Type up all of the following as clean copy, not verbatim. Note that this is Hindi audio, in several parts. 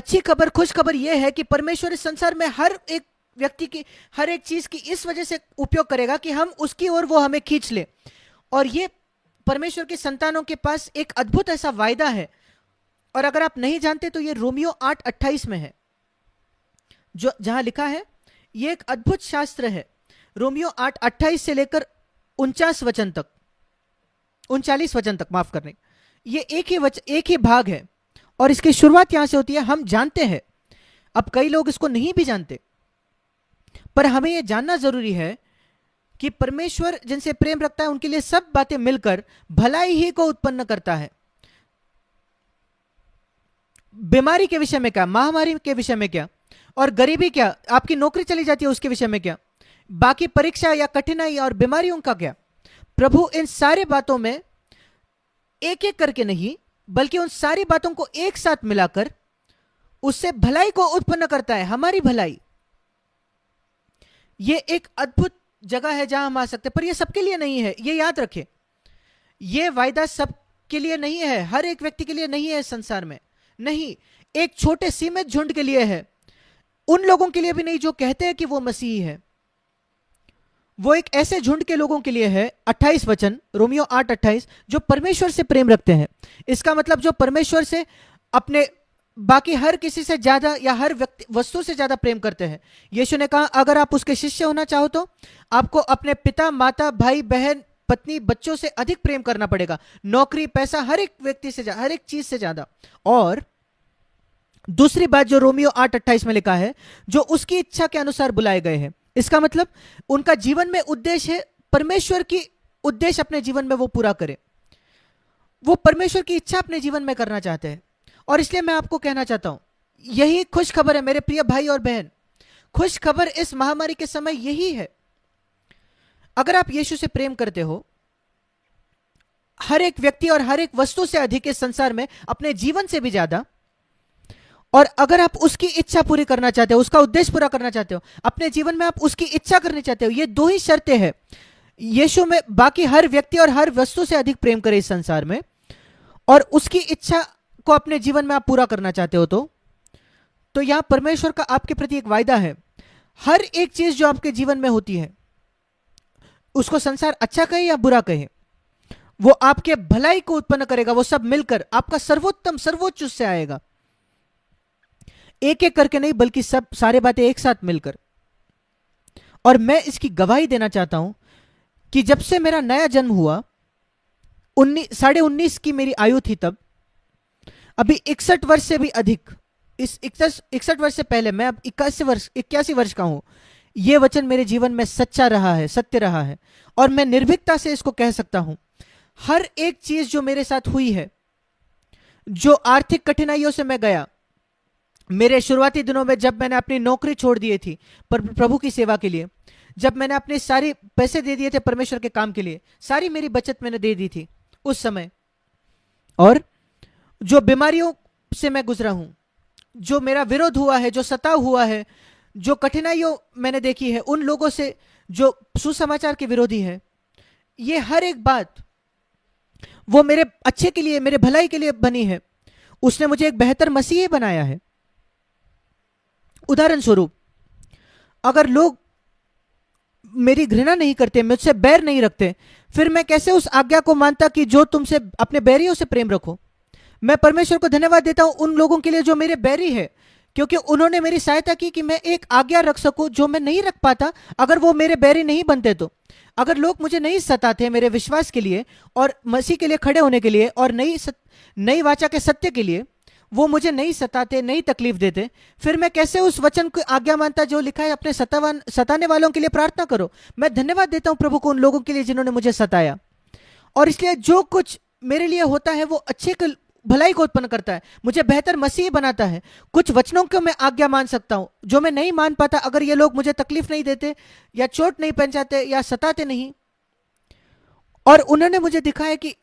अच्छी खबर, खुश खबर यह है कि परमेश्वर इस संसार में हर एक व्यक्ति की, हर एक चीज की इस वजह से उपयोग करेगा कि हम उसकी ओर वो हमें खींच ले। और ये परमेश्वर के संतानों के पास एक अद्भुत ऐसा वायदा है। और अगर आप नहीं जानते तो ये रोमियो 8:28 में है, जो जहां लिखा है, ये एक अद्भुत शास्त्र है। रोमियो 8:28 से लेकर 49 वचन तक, 39 वचन तक, माफ करने, ये एक ही भाग है। और इसकी शुरुआत यहां से होती है। हम जानते हैं, अब कई लोग इसको नहीं भी जानते, पर हमें यह जानना जरूरी है कि परमेश्वर जिनसे प्रेम रखता है उनके लिए सब बातें मिलकर भलाई ही को उत्पन्न करता है। बीमारी के विषय में क्या, महामारी के विषय में क्या, और गरीबी क्या, आपकी नौकरी चली जाती है उसके विषय में क्या, बाकी परीक्षा या कठिनाई और बीमारियों का क्या, प्रभु इन सारे बातों में एक एक करके नहीं, बल्कि उन सारी बातों को एक साथ मिलाकर उससे भलाई को उत्पन्न करता है, हमारी भलाई। यह एक अद्भुत जगह है जहां हम आ सकते हैं, पर यह सबके लिए नहीं है, यह याद रखें। यह वायदा सबके लिए नहीं है, हर एक व्यक्ति के लिए नहीं है इस संसार में, नहीं, एक छोटे सीमित झुंड के लिए है। उन लोगों के लिए भी नहीं जो कहते हैं कि वो मसीही है, वो एक ऐसे झुंड के लोगों के लिए है। 28 वचन, रोमियो 8:28, जो परमेश्वर से प्रेम रखते हैं। इसका मतलब जो परमेश्वर से अपने बाकी हर किसी से ज्यादा या हर व्यक्ति वस्तु से ज्यादा प्रेम करते हैं। यीशु ने कहा, अगर आप उसके शिष्य होना चाहो तो आपको अपने पिता, माता, भाई, बहन, पत्नी, बच्चों से अधिक प्रेम करना पड़ेगा, नौकरी, पैसा, हर एक व्यक्ति से, हर एक चीज से ज्यादा। और दूसरी बात जो रोमियो 8:28 में लिखा है, जो उसकी इच्छा के अनुसार बुलाए गए हैं। इसका मतलब उनका जीवन में उद्देश्य है, परमेश्वर की उद्देश्य अपने जीवन में वो पूरा करे, वो परमेश्वर की इच्छा अपने जीवन में करना चाहते हैं। और इसलिए मैं आपको कहना चाहता हूं, यही खुश खबर है मेरे प्रिय भाई और बहन। खुश खबर इस महामारी के समय यही है, अगर आप यीशु से प्रेम करते हो, हर एक व्यक्ति और हर एक वस्तु से अधिक इस संसार में, अपने जीवन से भी ज्यादा, और अगर आप उसकी इच्छा पूरी करना चाहते हो, उसका उद्देश्य पूरा करना चाहते हो, अपने जीवन में आप उसकी इच्छा करनी चाहते हो, ये दो ही शर्तें हैं। यीशु में बाकी हर व्यक्ति और हर वस्तु से अधिक प्रेम करे इस संसार में, और उसकी इच्छा को अपने जीवन में आप पूरा करना चाहते हो, तो यहां परमेश्वर का आपके प्रति एक वायदा है। हर एक चीज जो आपके जीवन में होती है, उसको संसार अच्छा कहे या बुरा कहे, वो आपके भलाई को उत्पन्न करेगा। वो सब मिलकर आपका सर्वोत्तम, सर्वोच्च उससे आएगा, एक एक करके नहीं, बल्कि सब सारे बातें एक साथ मिलकर। और मैं इसकी गवाही देना चाहता हूं कि जब से मेरा नया जन्म हुआ, 19 की मेरी आयु थी तब, अभी 61 वर्ष से भी अधिक, इस 61 वर्ष से पहले, मैं अब 81 वर्ष का हूं, यह वचन मेरे जीवन में सच्चा रहा है, सत्य रहा है। और मैं निर्भीकता से इसको कह सकता हूं, हर एक चीज जो मेरे साथ हुई है, जो आर्थिक कठिनाइयों से मैं गया, मेरे शुरुआती दिनों में जब मैंने अपनी नौकरी छोड़ दी थी प्रभु की सेवा के लिए, जब मैंने अपने सारे पैसे दे दिए थे परमेश्वर के काम के लिए, सारी मेरी बचत मैंने दे दी थी उस समय, और जो बीमारियों से मैं गुजरा हूं, जो मेरा विरोध हुआ है, जो सताव हुआ है, जो कठिनाइयों मैंने देखी है उन लोगों से जो सुसमाचार के विरोधी है, ये हर एक बात वो मेरे अच्छे के लिए, मेरे भलाई के लिए बनी है। उसने मुझे एक बेहतर मसीही बनाया है। उदाहरण स्वरूप, अगर लोग मेरी घृणा नहीं करते, मुझसे बैर नहीं रखते, फिर मैं कैसे उस आज्ञा को मानता कि जो तुमसे अपने बैरियों से प्रेम रखो। मैं परमेश्वर को धन्यवाद देता हूं उन लोगों के लिए जो मेरे बैरी है, क्योंकि उन्होंने मेरी सहायता की कि मैं एक आज्ञा रख सकूं जो मैं नहीं रख पाता अगर वो मेरे बैरी नहीं बनते। तो अगर लोग मुझे नहीं सताते मेरे विश्वास के लिए और मसीह के लिए खड़े होने के लिए और नई वाचा के सत्य के लिए, वो मुझे नहीं सताते, नहीं तकलीफ देते, फिर मैं कैसे उस वचन को आज्ञा मानता जो लिखा है, अपने सताने वालों के लिए प्रार्थना करो। मैं धन्यवाद देता हूं प्रभु को उन लोगों के लिए जिन्होंने मुझे सताया। और इसलिए जो कुछ मेरे लिए होता है वो अच्छे भलाई को उत्पन्न करता है, मुझे बेहतर मसीह बनाता है। कुछ वचनों को मैं आज्ञा मान सकता हूं जो मैं नहीं मान पाता अगर ये लोग मुझे तकलीफ नहीं देते या चोट नहीं पहुंचाते या सताते नहीं। और उन्होंने मुझे दिखाया कि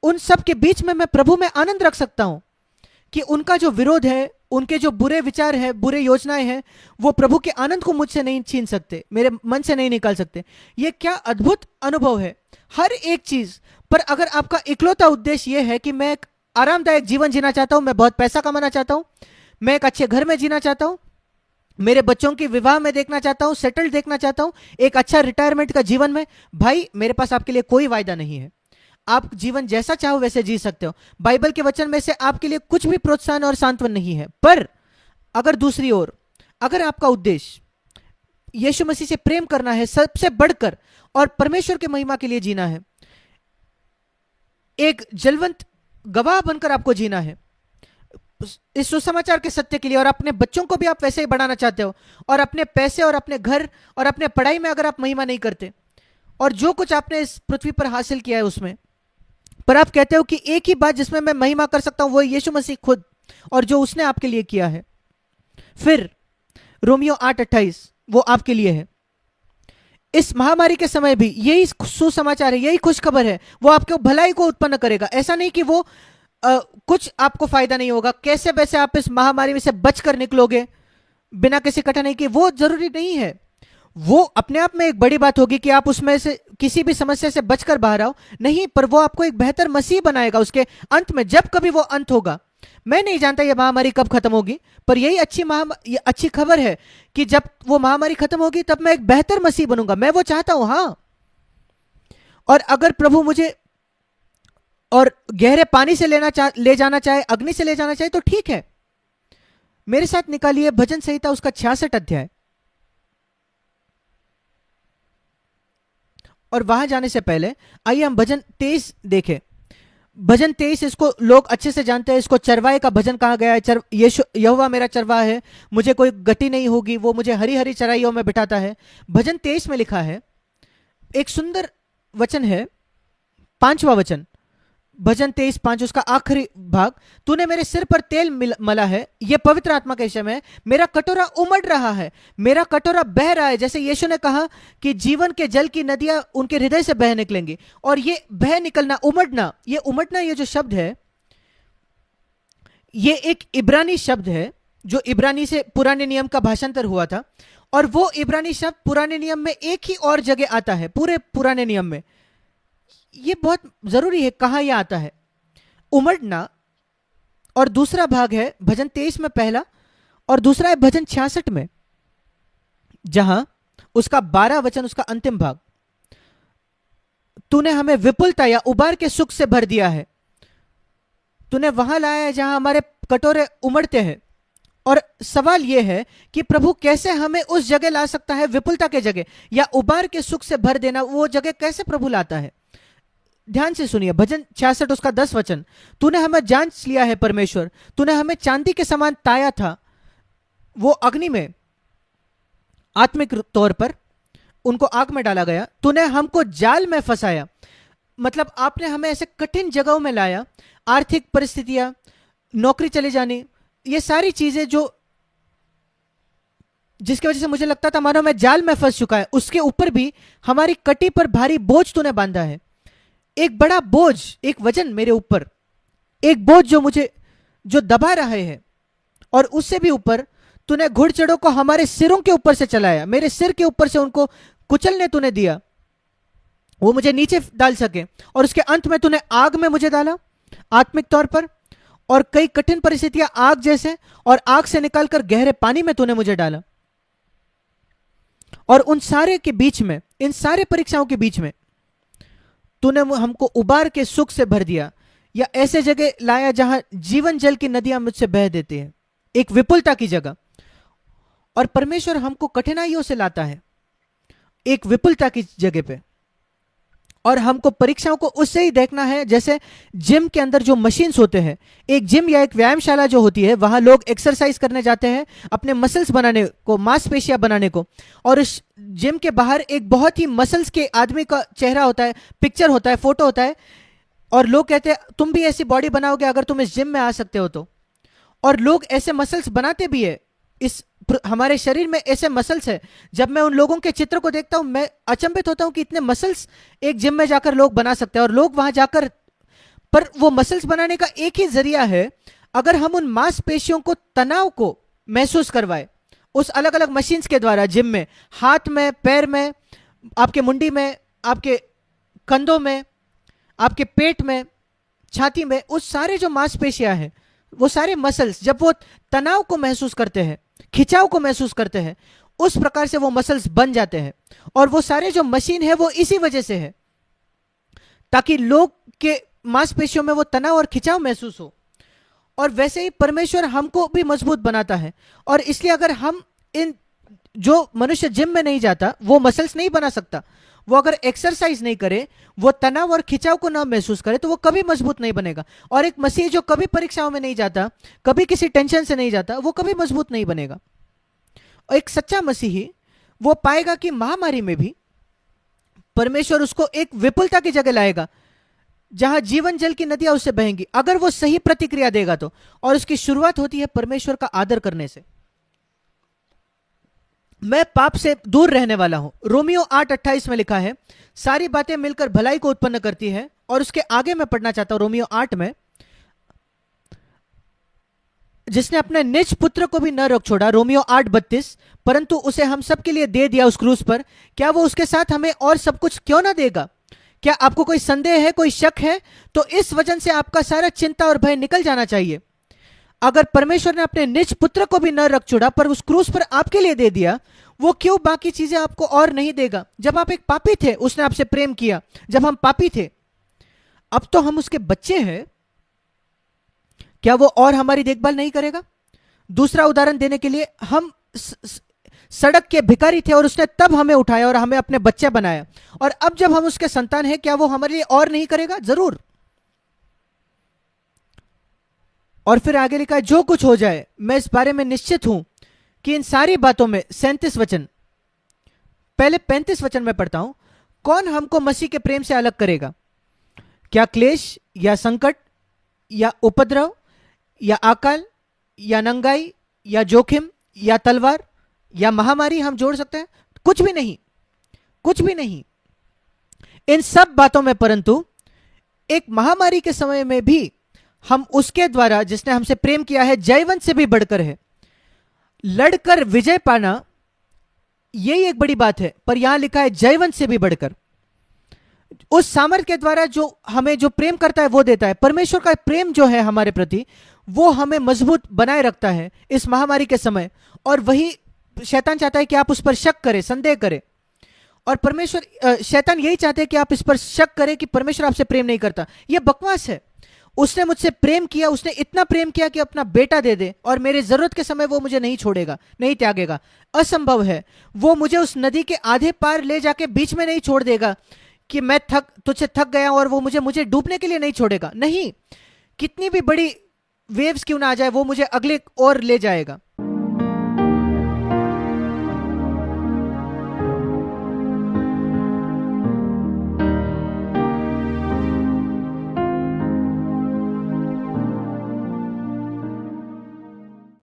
उन सब के बीच में मैं प्रभु में आनंद रख सकता हूं, कि उनका जो विरोध है, उनके जो बुरे विचार है, बुरे योजनाएं हैं, वो प्रभु के आनंद को मुझसे नहीं छीन सकते, मेरे मन से नहीं निकाल सकते। ये क्या अद्भुत अनुभव है हर एक चीज पर। अगर आपका इकलौता उद्देश्य यह है कि मैं एक आरामदायक जीवन जीना चाहता हूं, मैं बहुत पैसा कमाना चाहता हूं, मैं एक अच्छे घर में जीना चाहता हूं, मेरे बच्चों की विवाह में देखना चाहता हूं, सेटल्ड देखना चाहता हूं, एक अच्छा रिटायरमेंट का जीवन में। भाई मेरे पास आपके लिए कोई वायदा नहीं है। आप जीवन जैसा चाहो वैसे जी सकते हो। बाइबल के वचन में से आपके लिए कुछ भी प्रोत्साहन और सांत्वन नहीं है। पर अगर दूसरी ओर, अगर आपका उद्देश्य यीशु मसीह से प्रेम करना है सबसे बढ़कर, और परमेश्वर की महिमा के लिए जीना है, एक जलवंत गवाह बनकर आपको जीना है इस सुसमाचार के सत्य के लिए, और अपने बच्चों को भी आप वैसे ही बढ़ाना चाहते हो, और अपने पैसे और अपने घर और अपने पढ़ाई में अगर आप महिमा नहीं करते, और जो कुछ आपने इस पृथ्वी पर हासिल किया है उसमें, पर आप कहते हो कि एक ही बात जिसमें मैं महिमा कर सकता हूं वो यीशु मसीह खुद और जो उसने आपके लिए किया है, फिर रोमियो 8:28 वो आपके लिए है। इस महामारी के समय भी यही सुसमाचार है, यही खुशखबर है, वो आपको भलाई को उत्पन्न करेगा। ऐसा नहीं कि वो कुछ आपको फायदा नहीं होगा, कैसे वैसे आप इस महामारी में से बचकर निकलोगे बिना किसी कठिनाई के, वो जरूरी नहीं है। वो अपने आप में एक बड़ी बात होगी कि आप उसमें से किसी भी समस्या से बचकर बाहर आओ, नहीं, पर वो आपको एक बेहतर मसीह बनाएगा उसके अंत में, जब कभी वो अंत होगा। मैं नहीं जानता ये महामारी कब खत्म होगी, पर यही ये अच्छी खबर है कि जब वो महामारी खत्म होगी तब मैं एक बेहतर मसीह बनूंगा। मैं वो चाहता हूं, हां। और अगर प्रभु मुझे और गहरे पानी से ले जाना चाहे, अग्नि से ले जाना चाहे, तो ठीक है। मेरे साथ निकालिए भजन संहिता उसका 66 अध्याय, और वहां जाने से पहले आइए हम भजन 23 देखें। भजन 23 इसको लोग अच्छे से जानते हैं, इसको चरवाहे का भजन कहा गया है। यहोवा मेरा चरवाहा है, मुझे कोई गति नहीं होगी, वो मुझे हरी हरी चराइयों में बिठाता है। भजन 23 में लिखा है, एक सुंदर वचन है, 5वां वचन, भजन 23:5 उसका आखिरी भाग। तूने मेरे सिर पर तेल मला है, यह पवित्र आत्मा का विषय में, मेरा कटोरा उमड़ रहा है, मेरा कटोरा बह रहा है। जैसे यीशु ने कहा कि जीवन के जल की नदियां उनके हृदय से बह निकलेंगी, और ये बह निकलना, उमड़ना, ये जो शब्द है, ये एक इब्रानी शब्द है जो इब्रानी से पुराने नियम का भाषांतर हुआ था, और वो इब्रानी शब्द पुराने नियम में एक ही और जगह आता है, पूरे पुराने नियम में। ये बहुत जरूरी है कहां यह आता है, उमड़ना। और दूसरा भाग है भजन 23 में पहला, और दूसरा है भजन 66 में, जहां उसका 12 वचन, उसका अंतिम भाग, तूने हमें विपुलता या उबार के सुख से भर दिया है, तूने वहां लाया है जहां हमारे कटोरे उमड़ते हैं। और सवाल यह है कि प्रभु कैसे हमें उस जगह ला सकता है, विपुलता के जगह या उबार के सुख से भर देना, वो जगह कैसे प्रभु लाता है। ध्यान से सुनिए, भजन 66 उसका 10 वचन, तूने हमें जांच लिया है परमेश्वर, तूने हमें चांदी के समान ताया था, वो अग्नि में, आत्मिक तौर पर उनको आग में डाला गया, तूने हमको जाल में फंसाया, मतलब आपने हमें ऐसे कठिन जगहों में लाया, आर्थिक परिस्थितियां, नौकरी चले जाने, ये सारी चीजें जो जिसकी वजह से मुझे लगता था मानो मैं जाल में फंस चुका है, उसके ऊपर भी हमारी कटी पर भारी बोझ तूने बांधा है, एक बड़ा बोझ, एक वजन मेरे ऊपर, एक बोझ जो दबा रहे हैं, और उससे भी ऊपर तूने घुड़चड़ों को हमारे सिरों के ऊपर से चलाया, मेरे सिर के ऊपर से उनको कुचलने तूने दिया, वो मुझे नीचे डाल सके, और उसके अंत में तूने आग में मुझे डाला आत्मिक तौर पर, और कई कठिन परिस्थितियां आग जैसे, और आग से निकालकर गहरे पानी में तूने मुझे डाला। और उन सारे के बीच में, इन सारे परीक्षाओं के बीच में तूने हमको उबार के सुख से भर दिया, या ऐसे जगह लाया जहां जीवन जल की नदियां मुझसे बह देती हैं, एक विपुलता की जगह। और परमेश्वर हमको कठिनाइयों से लाता है एक विपुलता की जगह पे, और हमको परीक्षाओं को उससे ही देखना है जैसे जिम के अंदर जो मशीन्स होते हैं, एक जिम या एक व्यायामशाला जो होती है, वहां लोग एक्सरसाइज करने जाते हैं अपने मसल्स बनाने को, मांसपेशियां बनाने को, और इस जिम के बाहर एक बहुत ही मसल्स के आदमी का चेहरा होता है, पिक्चर होता है, फोटो होता है, और लोग कहते हैं तुम भी ऐसी बॉडी बनाओगे अगर तुम इस जिम में आ सकते हो तो। और लोग ऐसे मसल्स बनाते भी है, इस हमारे शरीर में ऐसे मसल्स है, जब मैं उन लोगों के चित्र को देखता हूं मैं अचंभित होता हूं कि इतने मसल्स एक जिम में जाकर लोग बना सकते हैं, और लोग वहां जाकर, पर वो मसल्स बनाने का एक ही जरिया है, अगर हम उन मांसपेशियों को, तनाव को महसूस करवाए उस अलग अलग मशीन्स के द्वारा, जिम में, हाथ में, पैर में, आपके मुंडी में, आपके कंधों में, आपके पेट में, छाती में, उस सारे जो मांसपेशियां हैं वो सारे मसल्स जब वो तनाव को महसूस करते हैं, खिंचाव को महसूस करते हैं, उस प्रकार से वो मसल्स बन जाते हैं। और वो सारे जो मशीन है वो इसी वजह से है, ताकि लोग के मांसपेशियों में वो तनाव और खिंचाव महसूस हो। और वैसे ही परमेश्वर हमको भी मजबूत बनाता है। और इसलिए अगर हम इन, जो मनुष्य जिम में नहीं जाता वो मसल्स नहीं बना सकता। वो अगर एक्सरसाइज नहीं करे, वो तनाव और खिंचाव को ना महसूस करे, तो वो कभी मजबूत नहीं बनेगा। और एक मसीही जो कभी परीक्षाओं में नहीं जाता, कभी किसी टेंशन से नहीं जाता, वो कभी मजबूत नहीं बनेगा। और एक सच्चा मसीही वो पाएगा कि महामारी में भी परमेश्वर उसको एक विपुलता की जगह लाएगा, जहां जीवन जल की नदियां उससे बहेंगी, अगर वो सही प्रतिक्रिया देगा तो। और उसकी शुरुआत होती है परमेश्वर का आदर करने से। मैं पाप से दूर रहने वाला हूं, रोमियो 8:28 में लिखा है। सारी बातें मिलकर भलाई को उत्पन्न करती है। और उसके आगे मैं पढ़ना चाहता हूं रोमियो 8 में, जिसने अपने निज पुत्र को भी न रोक छोड़ा, रोमियो 8:32, परंतु उसे हम सब के लिए दे दिया उस क्रूस पर, क्या वो उसके साथ हमें और सब कुछ क्यों ना देगा? क्या आपको कोई संदेह है, कोई शक है? तो इस वजन से आपका सारा चिंता और भय निकल जाना चाहिए। अगर परमेश्वर ने अपने निज पुत्र को भी न रख छोड़ा पर उस क्रूस पर आपके लिए दे दिया, वो क्यों बाकी चीजें आपको और नहीं देगा? जब आप एक पापी थे उसने आपसे प्रेम किया, जब हम पापी थे। अब तो हम उसके बच्चे हैं, क्या वो और हमारी देखभाल नहीं करेगा? दूसरा उदाहरण देने के लिए, हम सड़क के भिखारी थे और उसने तब हमें उठाया और हमें अपने बच्चे बनाया। और अब जब हम उसके संतान हैं, क्या वो हमारे लिए और नहीं करेगा? जरूर। और फिर आगे लिखा है, जो कुछ हो जाए मैं इस बारे में निश्चित हूं कि इन सारी बातों में 37 वचन, पहले 35 वचन में पढ़ता हूं। कौन हमको मसीह के प्रेम से अलग करेगा? क्या क्लेश या संकट या उपद्रव या अकाल या नंगाई या जोखिम या तलवार या महामारी हम जोड़ सकते हैं? कुछ भी नहीं, कुछ भी नहीं। इन सब बातों में परंतु एक महामारी के समय में भी हम उसके द्वारा जिसने हमसे प्रेम किया है जयवंत से भी बढ़कर है। लड़कर विजय पाना यही एक बड़ी बात है, पर यहां लिखा है जयवंत से भी बढ़कर। उस सामर्थ के द्वारा जो हमें जो प्रेम करता है वो देता है। परमेश्वर का प्रेम जो है हमारे प्रति, वो हमें मजबूत बनाए रखता है इस महामारी के समय। और वही शैतान चाहता है कि आप उस पर शक करें, संदेह करें। और परमेश्वर, शैतान यही चाहते हैं कि आप इस पर शक करें कि परमेश्वर आपसे प्रेम नहीं करता। यह बकवास है। उसने मुझसे प्रेम किया, उसने इतना प्रेम किया कि अपना बेटा दे दे, और मेरे जरूरत के समय वो मुझे नहीं छोड़ेगा, नहीं त्यागेगा। असंभव है। वो मुझे उस नदी के आधे पार ले जाके बीच में नहीं छोड़ देगा कि मैं तुझसे थक गया और वो मुझे डूबने के लिए नहीं छोड़ेगा। नहीं, कितनी भी बड़ी वेव्स क्यों ना आ जाए वो मुझे अगले और ले जाएगा।